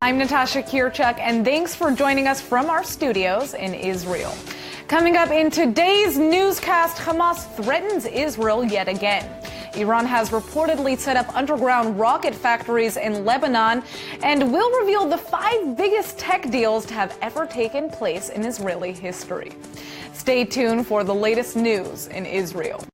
I'm Natasha Kirchuk, and thanks for joining us from our studios in Israel. Coming up in today's newscast, Hamas threatens Israel yet again. Iran has reportedly set up underground rocket factories in Lebanon, and will reveal the 5 biggest tech deals to have ever taken place in Israeli history. Stay tuned for the latest news in Israel.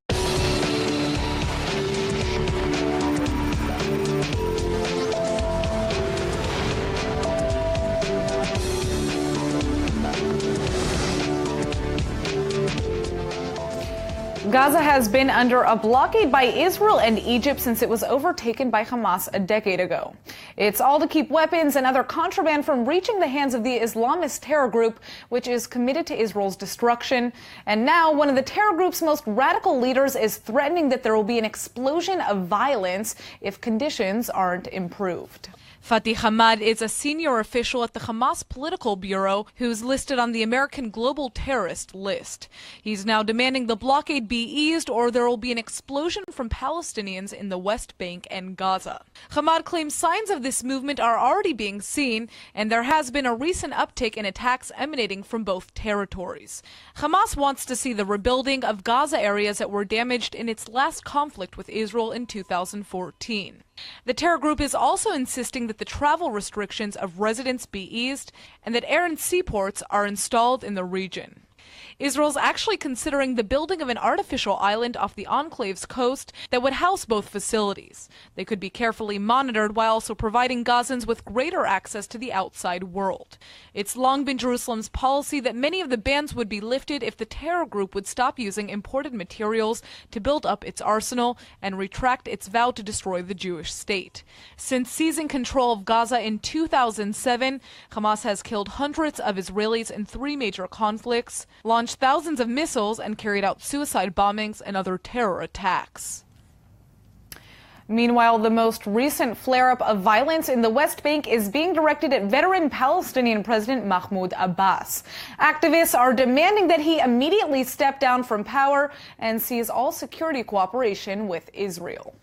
Gaza has been under a blockade by Israel and Egypt since it was overtaken by Hamas a decade ago. It's all to keep weapons and other contraband from reaching the hands of the Islamist terror group, which is committed to Israel's destruction. And now one of the terror group's most radical leaders is threatening that there will be an explosion of violence if conditions aren't improved. Fatih Hamad is a senior official at the Hamas Political Bureau who's listed on the American Global Terrorist List. He's now demanding the blockade be eased or there will be an explosion from Palestinians in the West Bank and Gaza. Hamad claims signs of this movement are already being seen, and there has been a recent uptick in attacks emanating from both territories. Hamas wants to see the rebuilding of Gaza areas that were damaged in its last conflict with Israel in 2014. The terror group is also insisting that the travel restrictions of residents be eased and that air and seaports are installed in the region. Israel's actually considering the building of an artificial island off the enclave's coast that would house both facilities. They could be carefully monitored while also providing Gazans with greater access to the outside world. It's long been Jerusalem's policy that many of the bans would be lifted if the terror group would stop using imported materials to build up its arsenal and retract its vow to destroy the Jewish state. Since seizing control of Gaza in 2007, Hamas has killed hundreds of Israelis in 3 major conflicts, launched thousands of missiles, and carried out suicide bombings and other terror attacks. Meanwhile, the most recent flare-up of violence in the West Bank is being directed at veteran Palestinian President Mahmoud Abbas. Activists are demanding that he immediately step down from power and cease all security cooperation with Israel.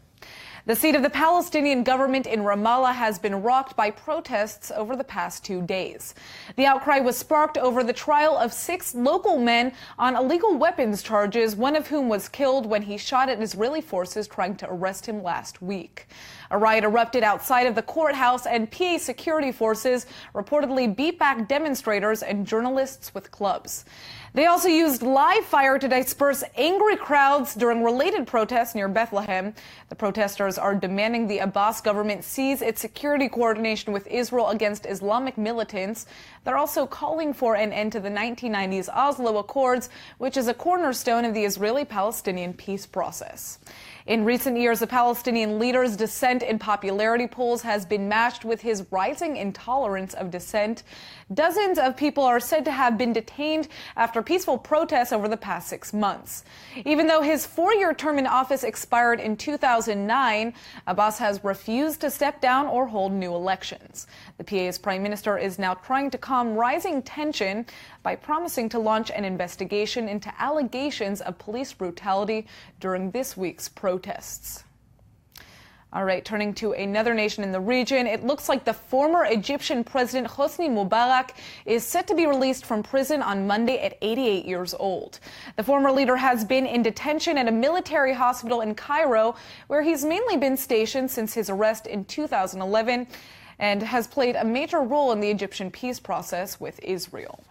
The seat of the Palestinian government in Ramallah has been rocked by protests over the past 2 days. The outcry was sparked over the trial of 6 local men on illegal weapons charges, one of whom was killed when he shot at Israeli forces trying to arrest him last week. A riot erupted outside of the courthouse, and PA security forces reportedly beat back demonstrators and journalists with clubs. They also used live fire to disperse angry crowds during related protests near Bethlehem. The protesters are demanding the Abbas government seize its security coordination with Israel against Islamic militants. They're also calling for an end to the 1990s Oslo Accords, which is a cornerstone of the Israeli-Palestinian peace process. In recent years, the Palestinian leader's descent in popularity polls has been matched with his rising intolerance of dissent. Dozens of people are said to have been detained after peaceful protests over the past 6 months. Even though his 4-year term in office expired in 2009, Abbas has refused to step down or hold new elections. The PA's prime minister is now trying to calm rising tension by promising to launch an investigation into allegations of police brutality during this week's protests. All right, turning to another nation in the region, it looks like the former Egyptian President Hosni Mubarak is set to be released from prison on Monday at 88 years old. The former leader has been in detention at a military hospital in Cairo, where he's mainly been stationed since his arrest in 2011 and has played a major role in the Egyptian peace process with Israel.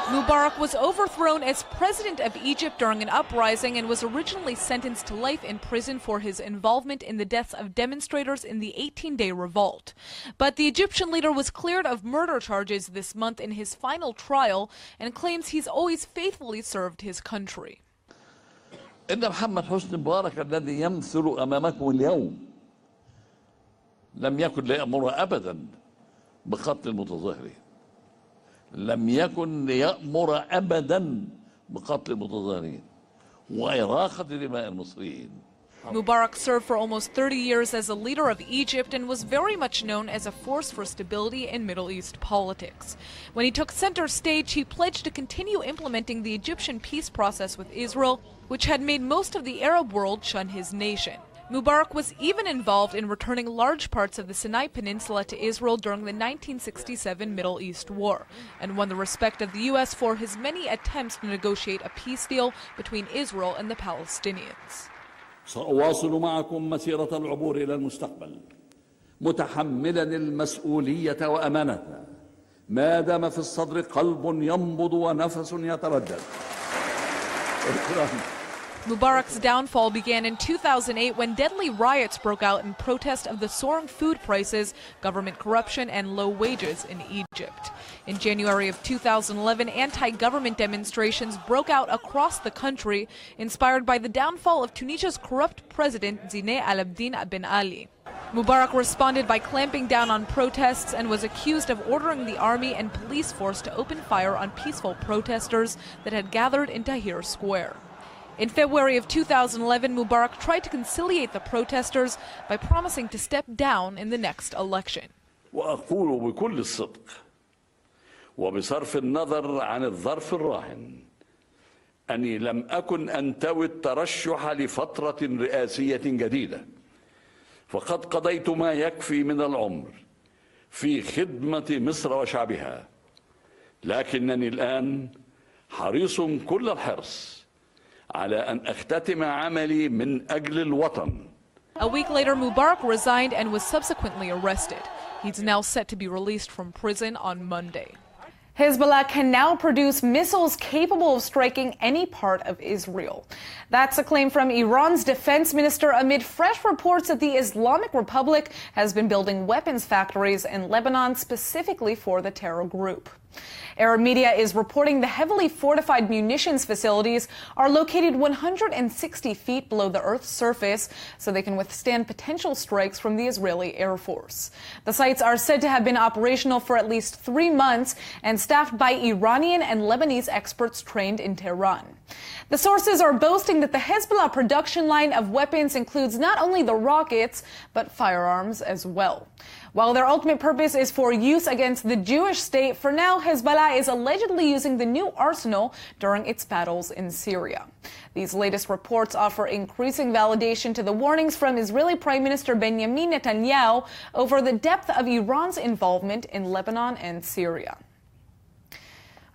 Mubarak was overthrown as president of Egypt during an uprising and was originally sentenced to life in prison for his involvement in the deaths of demonstrators in the 18-day revolt. But the Egyptian leader was cleared of murder charges this month in his final trial and claims he's always faithfully served his country. إن محمد حسني مبارك الذي يمثل أمامكم اليوم لم يكن ليأمر أبدا بقتل المتظاهرين. لم يكن ليأمر أبدا بقتل المتظاهرين وإراقة دماء المصريين. Mubarak served for almost 30 years as a leader of Egypt and was very much known as a force for stability in Middle East politics. When he took center stage, he pledged to continue implementing the Egyptian peace process with Israel, which had made most of the Arab world shun his nation. Mubarak was even involved in returning large parts of the Sinai Peninsula to Israel during the 1967 Middle East War, and won the respect of the U.S. for his many attempts to negotiate a peace deal between Israel and the Palestinians. سأواصل معكم مسيرة العبور إلى المستقبل متحملا المسؤولية وأمانتها ما دام في الصدر قلب ينبض ونفس يتردد. Mubarak's downfall began in 2008 when deadly riots broke out in protest of the soaring food prices, government corruption, and low wages in Egypt. In January of 2011, anti-government demonstrations broke out across the country, inspired by the downfall of Tunisia's corrupt president Zine Al Abidine Ben Ali. Mubarak responded by clamping down on protests and was accused of ordering the army and police force to open fire on peaceful protesters that had gathered in Tahrir Square. In February of 2011, Mubarak tried to conciliate the protesters by promising to step down in the next election. وأقول بكل الصدق وبصرف النظر عن الظرف الراهن أني لم أكن أنتوي الترشح لفترة رئاسية جديدة فقد قضيت ما يكفي من العمر في خدمة مصر وشعبها لكنني الآن حريص كل الحرص على أن أختتم عملي من أجل الوطن. A week later, Mubarak resigned and was subsequently arrested. He's now set to be released from prison on Monday. Hezbollah can now produce missiles capable of striking any part of Israel. That's a claim from Iran's defense minister amid fresh reports that the Islamic Republic has been building weapons factories in Lebanon specifically for the terror group. Arab media is reporting the heavily fortified munitions facilities are located 160 feet below the Earth's surface so they can withstand potential strikes from the Israeli Air Force. The sites are said to have been operational for at least 3 months and staffed by Iranian and Lebanese experts trained in Tehran. The sources are boasting that the Hezbollah production line of weapons includes not only the rockets, but firearms as well. While their ultimate purpose is for use against the Jewish state, for now, Hezbollah is allegedly using the new arsenal during its battles in Syria. These latest reports offer increasing validation to the warnings from Israeli Prime Minister Benjamin Netanyahu over the depth of Iran's involvement in Lebanon and Syria.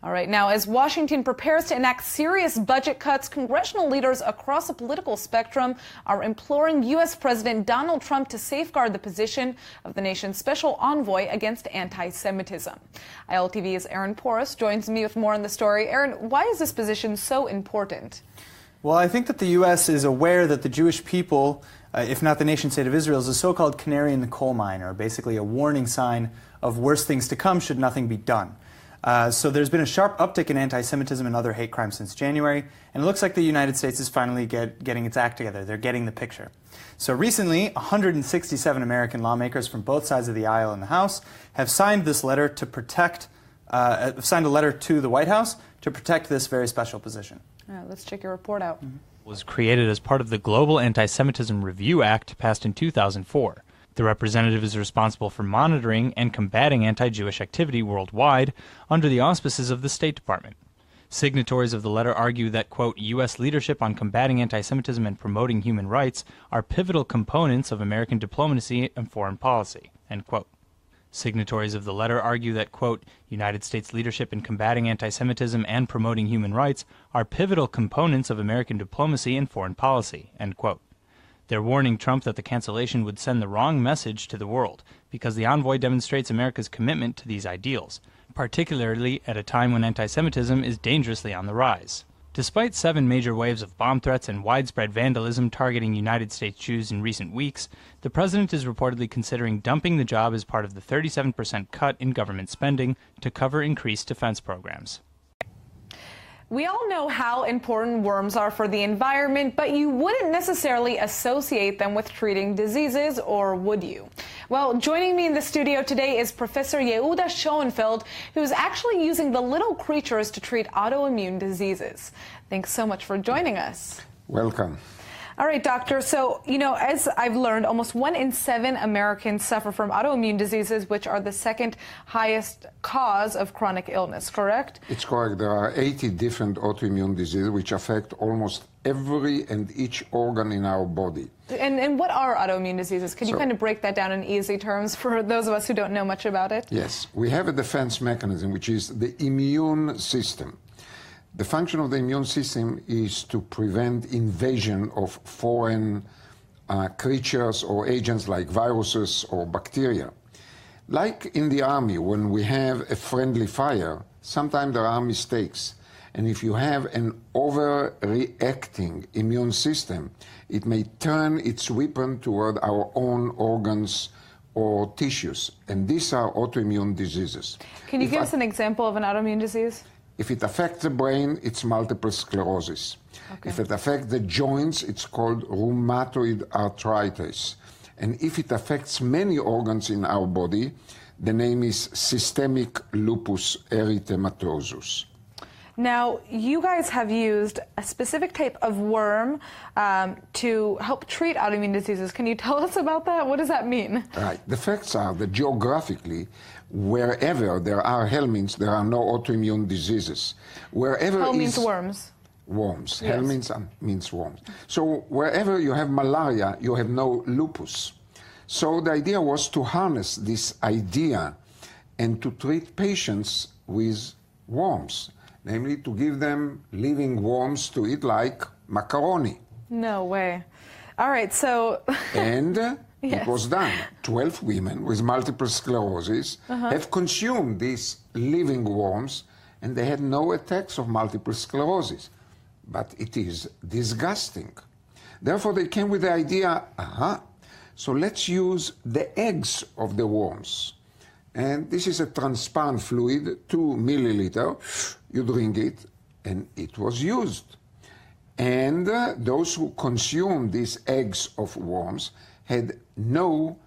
All right, now, as Washington prepares to enact serious budget cuts, congressional leaders across the political spectrum are imploring U.S. President Donald Trump to safeguard the position of the nation's special envoy against anti-Semitism. ILTV's Aaron Porras joins me with more on the story. Aaron, why is this position so important? Well, I think that the U.S. is aware that the Jewish people, if not the nation-state of Israel, is a so-called canary in the coal mine, or basically a warning sign of worse things to come should nothing be done. So there's been a sharp uptick in anti-Semitism and other hate crimes since January, and it looks like the United States is finally getting its act together. They're getting the picture. So recently, 167 American lawmakers from both sides of the aisle in the House have signed this letter to protect, signed a letter to the White House to protect this very special position. All right, let's check your report out. Was created as part of the Global Anti-Semitism Review Act passed in 2004. The representative is responsible for monitoring and combating anti-Jewish activity worldwide under the auspices of the State Department. Signatories of the letter argue that, quote, U.S. leadership on combating anti-Semitism and promoting human rights are pivotal components of American diplomacy and foreign policy, end quote. Signatories of the letter argue that, quote, United States leadership in combating anti-Semitism and promoting human rights are pivotal components of American diplomacy and foreign policy, end quote. They're warning Trump that the cancellation would send the wrong message to the world because the envoy demonstrates America's commitment to these ideals, particularly at a time when anti-Semitism is dangerously on the rise. Despite 7 major waves of bomb threats and widespread vandalism targeting United States Jews in recent weeks, the president is reportedly considering dumping the job as part of the 37% cut in government spending to cover increased defense programs. We all know how important worms are for the environment, but you wouldn't necessarily associate them with treating diseases, or would you? Well, joining me in the studio today is Professor Yehuda Schoenfeld, who's actually using the little creatures to treat autoimmune diseases. Thanks so much for joining us. Welcome. All right, doctor. So, as I've learned, almost 1 in 7 Americans suffer from autoimmune diseases, which are the second highest cause of chronic illness, correct? It's correct. There are 80 different autoimmune diseases which affect almost every and each organ in our body. And what are autoimmune diseases? Can you kind of break that down in easy terms for those of us who don't know much about it? Yes, we have a defense mechanism, which is the immune system. The function of the immune system is to prevent invasion of foreign creatures or agents like viruses or bacteria. Like in the army, when we have a friendly fire, sometimes there are mistakes. And if you have an overreacting immune system, it may turn its weapon toward our own organs or tissues. And these are autoimmune diseases. Can you give us an example of an autoimmune disease? If it affects the brain, it's multiple sclerosis. Okay. If it affects the joints, it's called rheumatoid arthritis. And if it affects many organs in our body, the name is systemic lupus erythematosus. Now, you guys have used a specific type of worm to help treat autoimmune diseases. Can you tell us about that? What does that mean? Right. The facts are that geographically, wherever there are helminths, there are no autoimmune diseases. Wherever Hell means worms. Worms. Yes. Helminths means worms. So wherever you have malaria, you have no lupus. So the idea was to harness this idea and to treat patients with worms. Namely, to give them living worms to eat like macaroni. No way. All right, so... And yes. It was done. 12 women with multiple sclerosis have consumed these living worms, and they had no attacks of multiple sclerosis. But it is disgusting. Therefore, they came with the idea, so let's use the eggs of the worms. And this is a transparent fluid, 2 milliliters. You drink it, and it was used. And those who consumed these eggs of worms had no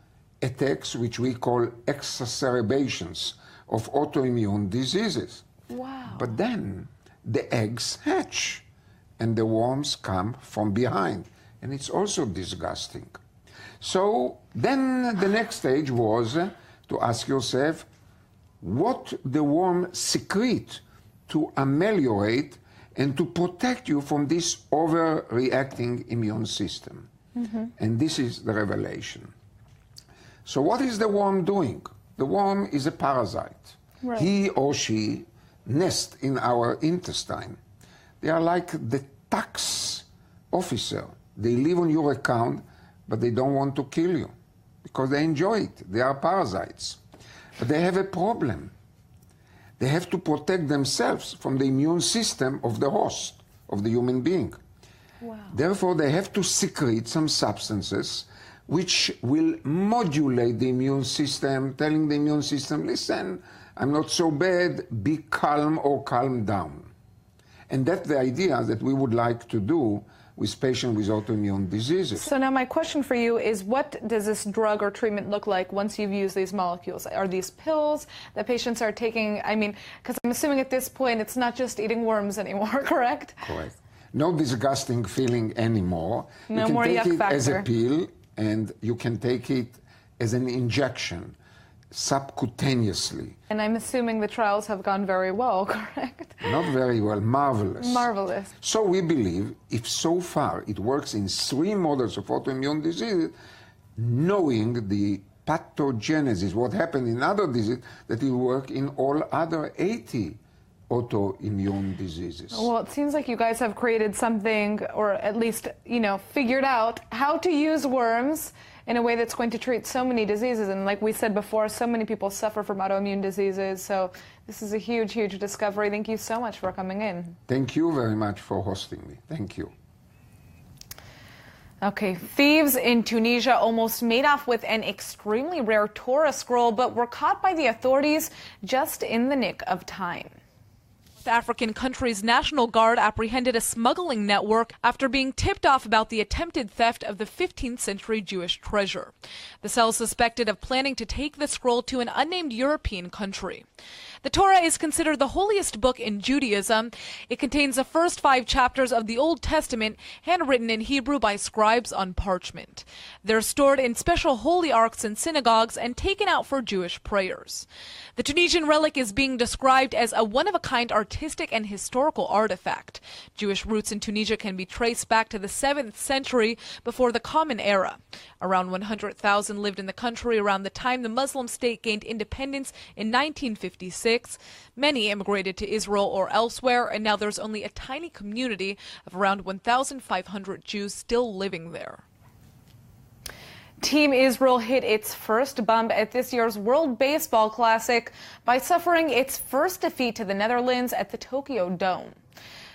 attacks, which we call exacerbations of autoimmune diseases. Wow. But then the eggs hatch, and the worms come from behind. And it's also disgusting. So then the next stage was to ask yourself what the worm secrete to ameliorate and to protect you from this overreacting immune system. And this is the revelation. So what is the worm doing? The worm is a parasite. Right. He or she nests in our intestine. They are like the tax officer. They live on your account, but they don't want to kill you because they enjoy it. They are parasites. But they have a problem. They have to protect themselves from the immune system of the host, of the human being. Wow. Therefore, they have to secrete some substances which will modulate the immune system, telling the immune system, listen, I'm not so bad, be calm or calm down. And that's the idea that we would like to do with patients with autoimmune diseases. So now my question for you is, what does this drug or treatment look like once you've used these molecules? Are these pills that patients are taking? I mean, because I'm assuming at this point it's not just eating worms anymore, correct? Correct. No disgusting feeling anymore. No more yuck factor. You can take it as a pill, and you can take it as an injection, subcutaneously. And I'm assuming the trials have gone very well, correct? Not very well, marvelous. Marvelous. So we believe if so far it works in 3 models of autoimmune disease, knowing the pathogenesis, what happened in other diseases, that it will work in all other 80 autoimmune diseases. Well, it seems like you guys have created something, or at least, figured out how to use worms in a way that's going to treat so many diseases. And like we said before, so many people suffer from autoimmune diseases. So this is a huge, huge discovery. Thank you so much for coming in. Thank you very much for hosting me. Thank you. Okay, thieves in Tunisia almost made off with an extremely rare Torah scroll, but were caught by the authorities just in the nick of time. African country's National Guard apprehended a smuggling network after being tipped off about the attempted theft of the 15th century Jewish treasure. The cell suspected of planning to take the scroll to an unnamed European country. The Torah is considered the holiest book in Judaism. It contains the first 5 chapters of the Old Testament, handwritten in Hebrew by scribes on parchment. They're stored in special holy arks in synagogues and taken out for Jewish prayers. The Tunisian relic is being described as a one-of-a-kind artistic artistic and historical artifact. Jewish roots in Tunisia can be traced back to the 7th century before the Common Era. Around 100,000 lived in the country around the time the Muslim state gained independence in 1956. Many immigrated to Israel or elsewhere, and now there's only a tiny community of around 1,500 Jews still living there. Team Israel hit its first bump at this year's World Baseball Classic by suffering its first defeat to the Netherlands at the Tokyo Dome.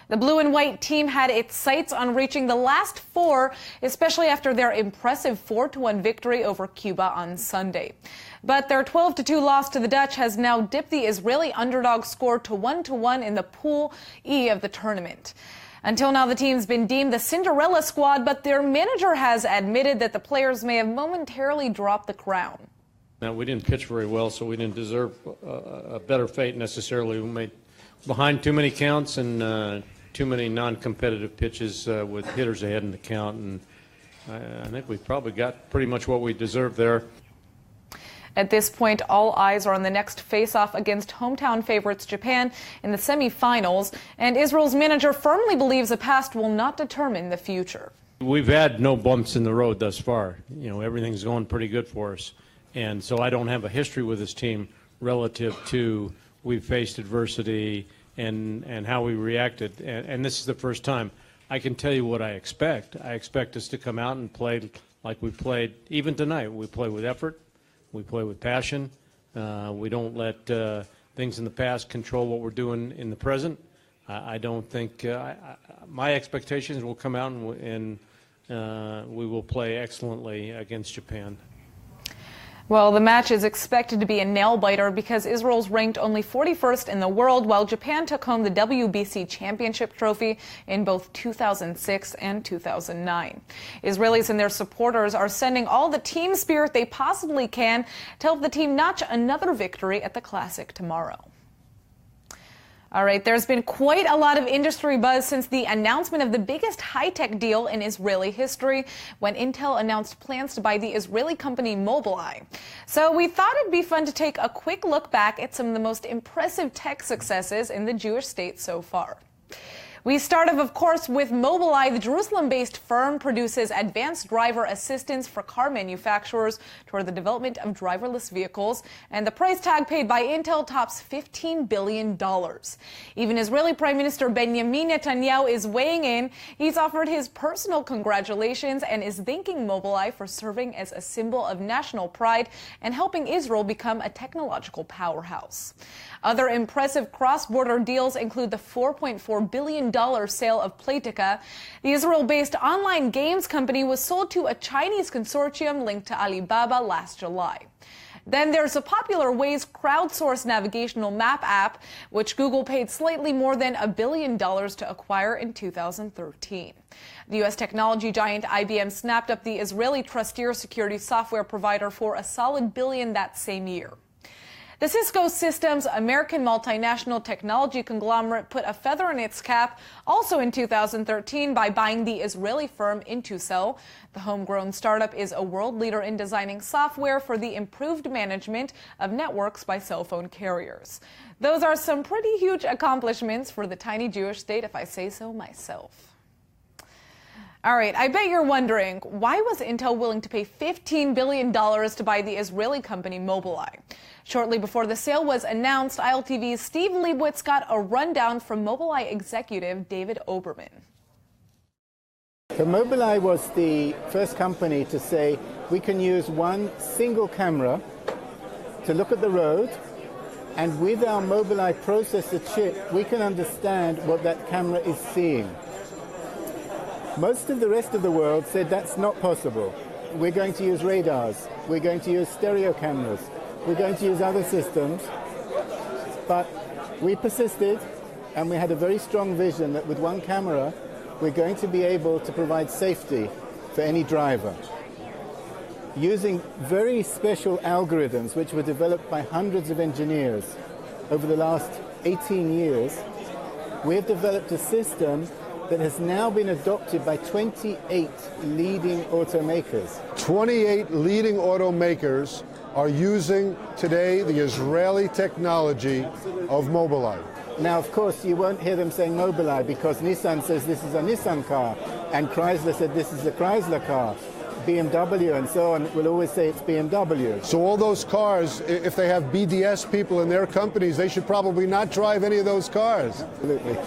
The blue and white team had its sights on reaching the last four, especially after their impressive 4-1 victory over Cuba on Sunday. But their 12-2 loss to the Dutch has now dipped the Israeli underdog score to 1-1 in the Pool E of the tournament. Until now, the team's been deemed the Cinderella squad, but their manager has admitted that the players may have momentarily dropped the crown. Now, we didn't pitch very well, so we didn't deserve a better fate necessarily. We made behind too many counts and too many non-competitive pitches with hitters ahead in the count, and I think we probably got pretty much what we deserved there. At this point, all eyes are on the next face-off against hometown favorites Japan in the semifinals, and Israel's manager firmly believes the past will not determine the future. We've had no bumps in the road thus far. You know, everything's going pretty good for us, and so I don't have a history with this team relative to we've faced adversity and how we reacted, and this is the first time. I can tell you what I expect. I expect us to come out and play like we played even tonight. We play with effort. We play with passion. We don't let things in the past control what we're doing in the present. I don't think my expectations will come out and we will play excellently against Japan. Well, the match is expected to be a nail-biter because Israel's ranked only 41st in the world, while Japan took home the WBC championship trophy in both 2006 and 2009. Israelis and their supporters are sending all the team spirit they possibly can to help the team notch another victory at the Classic tomorrow. All right, there's been quite a lot of industry buzz since the announcement of the biggest high-tech deal in Israeli history when Intel announced plans to buy the Israeli company Mobileye. So we thought it'd be fun to take a quick look back at some of the most impressive tech successes in the Jewish state so far. We start off, of course, with Mobileye. The Jerusalem-based firm produces advanced driver assistance for car manufacturers toward the development of driverless vehicles, and the price tag paid by Intel tops $15 billion. Even Israeli Prime Minister Benjamin Netanyahu is weighing in. He's offered his personal congratulations and is thanking Mobileye for serving as a symbol of national pride and helping Israel become a technological powerhouse. Other impressive cross-border deals include the $4.4 billion sale of Playtika. The Israel-based online games company was sold to a Chinese consortium linked to Alibaba last July. Then there's a popular Waze crowdsourced navigational map app, which Google paid slightly more than $1 billion to acquire in 2013. The U.S. technology giant IBM snapped up the Israeli trusteer security software provider for a solid $1 billion that same year. The Cisco Systems American multinational technology conglomerate put a feather in its cap also in 2013 by buying the Israeli firm Intucell. The homegrown startup is a world leader in designing software for the improved management of networks by cell phone carriers. Those are some pretty huge accomplishments for the tiny Jewish state, if I say so myself. All right, I bet you're wondering, why was Intel willing to pay $15 billion to buy the Israeli company Mobileye? Shortly before the sale was announced, ILTV's Steve Leibowitz got a rundown from Mobileye executive David Oberman. So Mobileye was the first company to say we can use one single camera to look at the road, and with our Mobileye processor chip, we can understand what that camera is seeing. Most of the rest of the world said that's not possible. We're going to use radars, we're going to use stereo cameras, we're going to use other systems, but we persisted and we had a very strong vision that with one camera we're going to be able to provide safety for any driver. Using very special algorithms which were developed by hundreds of engineers over the last 18 years, we have developed a system that has now been adopted by 28 leading automakers. 28 leading automakers are using today the Israeli technology of Mobileye. Now, of course, you won't hear them saying Mobileye because Nissan says this is a Nissan car, and Chrysler said this is a Chrysler car. BMW and so on will always say it's BMW. So all those cars, if they have BDS people in their companies, they should probably not drive any of those cars. Absolutely.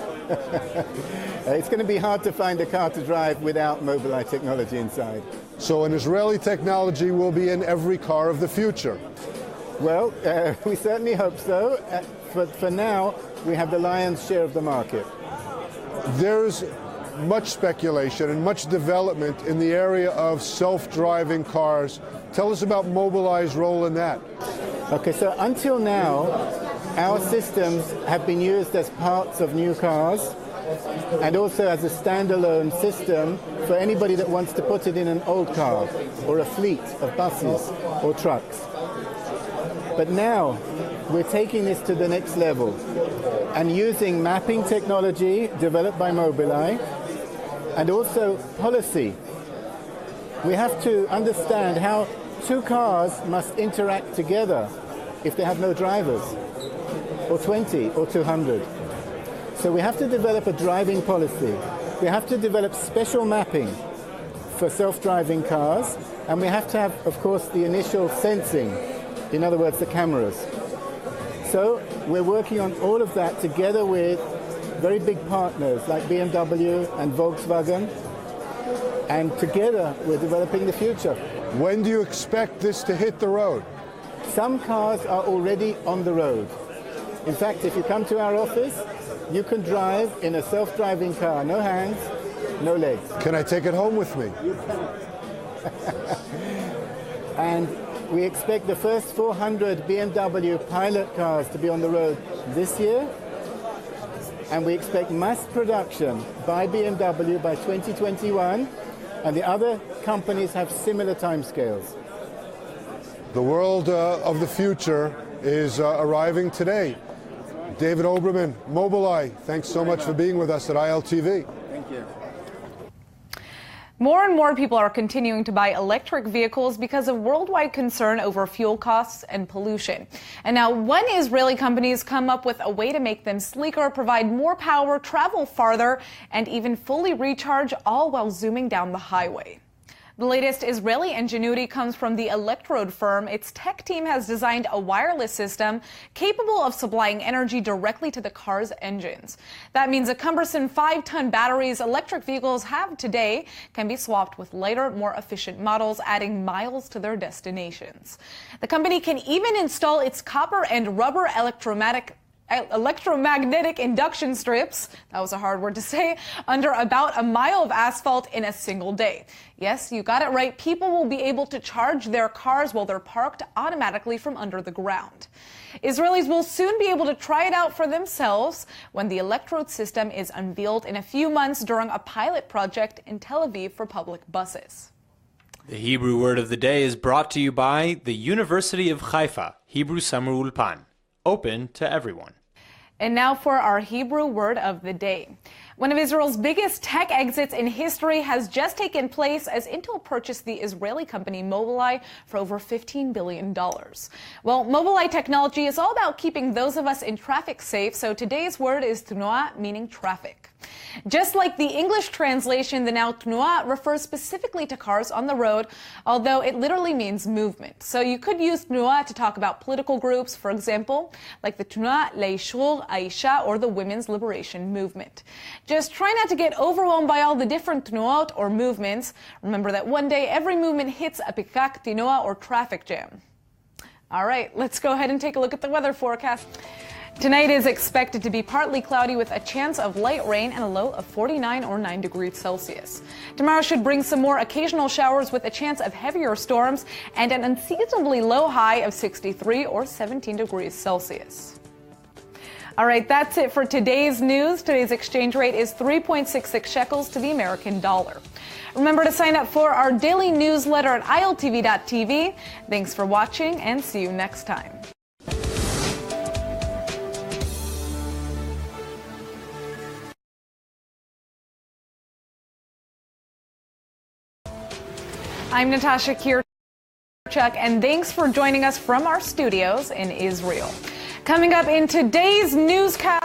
It's going to be hard to find a car to drive without Mobileye technology inside. So an Israeli technology will be in every car of the future. Well, we certainly hope so. For now, we have the lion's share of the market. There's much speculation and much development in the area of self-driving cars. Tell us about Mobileye's role in that. Okay, so until now, our systems have been used as parts of new cars and also as a standalone system for anybody that wants to put it in an old car or a fleet of buses or trucks. But now we're taking this to the next level and using mapping technology developed by Mobileye and also policy. We have to understand how two cars must interact together if they have no drivers, or 20 or 200. So we have to develop a driving policy. We have to develop special mapping for self-driving cars, and we have to have, of course, the initial sensing, in other words, the cameras. So we're working on all of that together with very big partners like BMW and Volkswagen, and together we're developing the future. When do you expect this to hit the road? Some cars are already on the road. In fact, if you come to our office, you can drive in a self-driving car, no hands, no legs. Can I take it home with me? You can. And we expect the first 400 BMW pilot cars to be on the road this year, and we expect mass production by BMW by 2021, and the other companies have similar timescales. The world of the future is arriving today. David Oberman, Mobileye, thanks so much for being with us at ILTV. Thank you. More and more people are continuing to buy electric vehicles because of worldwide concern over fuel costs and pollution. And now one Israeli company has come up with a way to make them sleeker, provide more power, travel farther, and even fully recharge, all while zooming down the highway. The latest Israeli ingenuity comes from the Electrode firm. Its tech team has designed a wireless system capable of supplying energy directly to the car's engines. That means the cumbersome 5-ton batteries electric vehicles have today can be swapped with lighter, more efficient models, adding miles to their destinations. The company can even install its copper and rubber electromagnetic induction strips, that was a hard word to say, under about a mile of asphalt in a single day. Yes, you got it right. People will be able to charge their cars while they're parked automatically from under the ground. Israelis will soon be able to try it out for themselves when the Electrode system is unveiled in a few months during a pilot project in Tel Aviv for public buses. The Hebrew word of the day is brought to you by the University of Haifa, Hebrew Summer Ulpan. Open to everyone. And now for our Hebrew word of the day. One of Israel's biggest tech exits in history has just taken place as Intel purchased the Israeli company Mobileye for over $15 billion. Well, Mobileye technology is all about keeping those of us in traffic safe, so today's word is tnuah, meaning traffic. Just like the English translation, the noun tnuah refers specifically to cars on the road, although it literally means movement. So you could use tnuah to talk about political groups, for example, like the Tnuah Leishur Aisha or the Women's Liberation Movement. Just try not to get overwhelmed by all the different tnuot or movements. Remember that one day every movement hits a pikak tnuah or traffic jam. All right, let's go ahead and take a look at the weather forecast. Tonight is expected to be partly cloudy with a chance of light rain and a low of 49 or 9 degrees Celsius. Tomorrow should bring some more occasional showers with a chance of heavier storms and an unseasonably low high of 63 or 17 degrees Celsius. All right, that's it for today's news. Today's exchange rate is 3.66 shekels to the American dollar. Remember to sign up for our daily newsletter at iltv.tv. Thanks for watching and see you next time. I'm Natasha Kirchuk, and thanks for joining us from our studios in Israel. Coming up in today's newscast.